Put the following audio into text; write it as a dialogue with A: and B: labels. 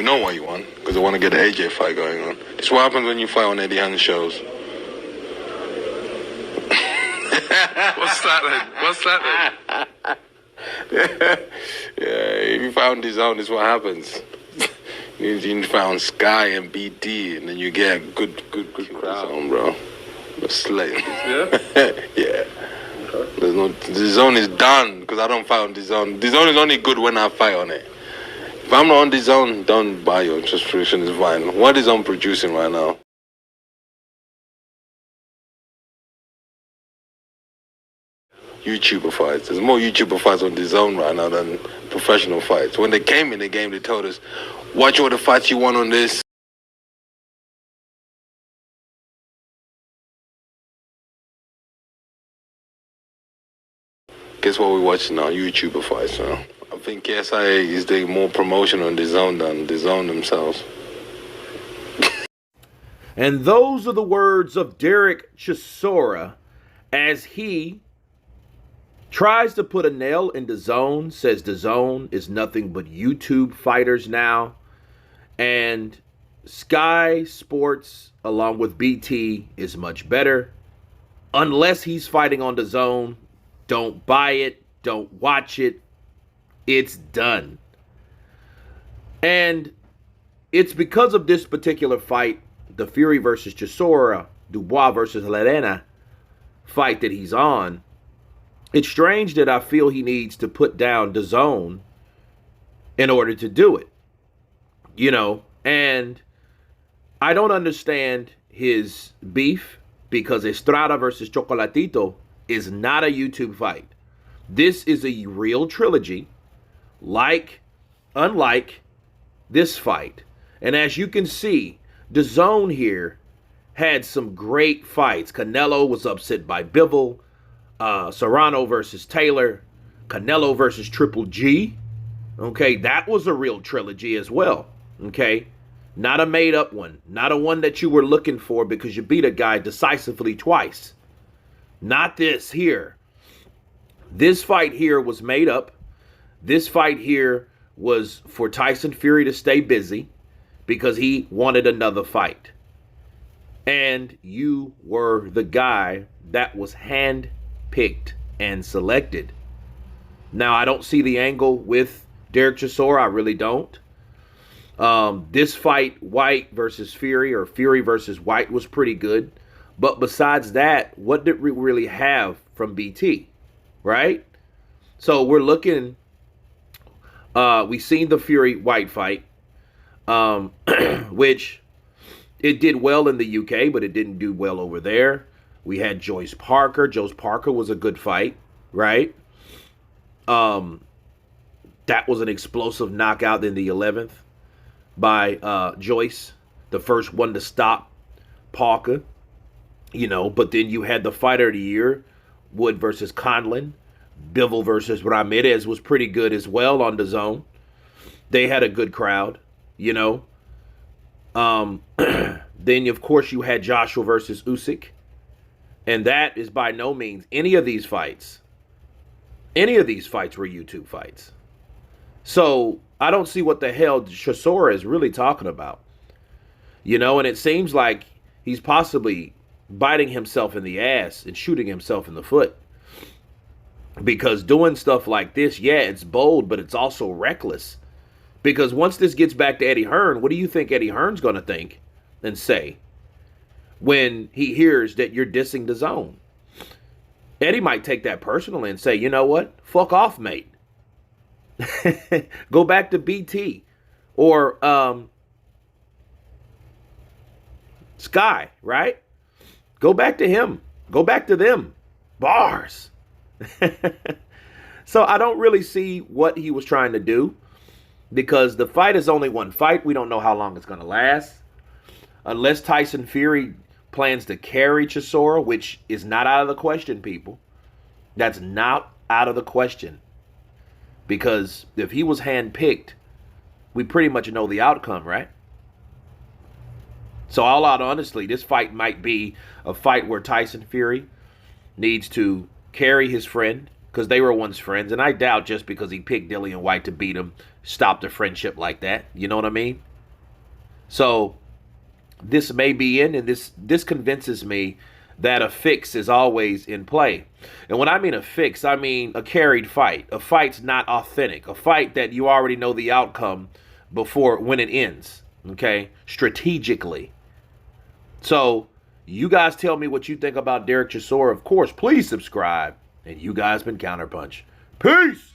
A: know why he won, because they want to get the AJ fight going on. This is what happens when you fight on Eddie Hearn shows. What's that then? Yeah, if you found his own, this is what happens. You found Sky and BT, and then you get good crowd on, bro. The slate. Yeah? Yeah. Okay. The zone is done, because I don't fight on the zone. The zone is only good when I fight on it. If I'm not on the zone, don't buy your subscription, it's fine. What is on producing right now? YouTuber fights. There's more YouTuber fights on the zone right now than professional fights. When they came in the game, they told us, watch all the fights you want on this. Guess what we're watching now? YouTuber fights now. I think KSI is doing more promotion on the zone than the zone themselves.
B: And those are the words of Derek Chisora as he tries to put a nail in DAZN, says DAZN is nothing but YouTube fighters now. And Sky Sports, along with BT, is much better. Unless he's fighting on DAZN, don't buy it, don't watch it. It's done. And it's because of this particular fight, the Fury versus Chisora, Dubois versus Lerena fight that he's on. It's strange that I feel he needs to put down DAZN in order to do it. You know, and I don't understand his beef, because Estrada versus Chocolatito is not a YouTube fight. This is a real trilogy, unlike this fight. And as you can see, DAZN here had some great fights. Canelo was upset by Bivol. Serrano versus Taylor. Canelo versus Triple G. Okay, that was a real trilogy as well. Okay, not a made-up one. Not a one that you were looking for because you beat a guy decisively twice. Not this here. This fight here was made up. This fight here was for Tyson Fury to stay busy because he wanted another fight. And you were the guy that was hand-picked and selected. Now, I don't see the angle with Derek Chisora. I really don't. This fight, White versus Fury, or Fury versus White, was pretty good. But besides that, what did we really have from BT, right? So we're looking, we seen the Fury-White fight, which it did well in the UK, but it didn't do well over there. We had Joyce Parker. Joyce Parker was a good fight, right? That was an explosive knockout in the 11th by Joyce, the first one to stop Parker. You know, but then you had the fighter of the year, Wood versus Conlon. Bivol versus Ramirez was pretty good as well on DAZN. They had a good crowd, you know. Then, of course, you had Joshua versus Usyk. And that is by no means any of these fights were YouTube fights. So I don't see what the hell Chisora is really talking about. You know, and it seems like he's possibly biting himself in the ass and shooting himself in the foot. Because doing stuff like this, yeah, it's bold, but it's also reckless. Because once this gets back to Eddie Hearn, what do you think Eddie Hearn's going to think and say when he hears that you're dissing DAZN? Eddie might take that personally and say, you know what? Fuck off, mate. Go back to BT or Sky, right? Go back to him. Go back to them. Bars. So I don't really see what he was trying to do, because the fight is only one fight. We don't know how long it's going to last. Unless Tyson Fury plans to carry Chisora, which is not out of the question, people. That's not out of the question. Because if he was handpicked, we pretty much know the outcome, right? So all out honestly, this fight might be a fight where Tyson Fury needs to carry his friend, because they were once friends. And I doubt just because he picked Dillian White to beat him, stopped a friendship like that. You know what I mean? So this may be in, and this convinces me that a fix is always in play. And when I mean a fix, I mean a carried fight. A fight's not authentic. A fight that you already know the outcome before when it ends. Okay? Strategically. So you guys tell me what you think about Derek Chisora. Of course, please subscribe. And you guys been Counterpunch. Peace!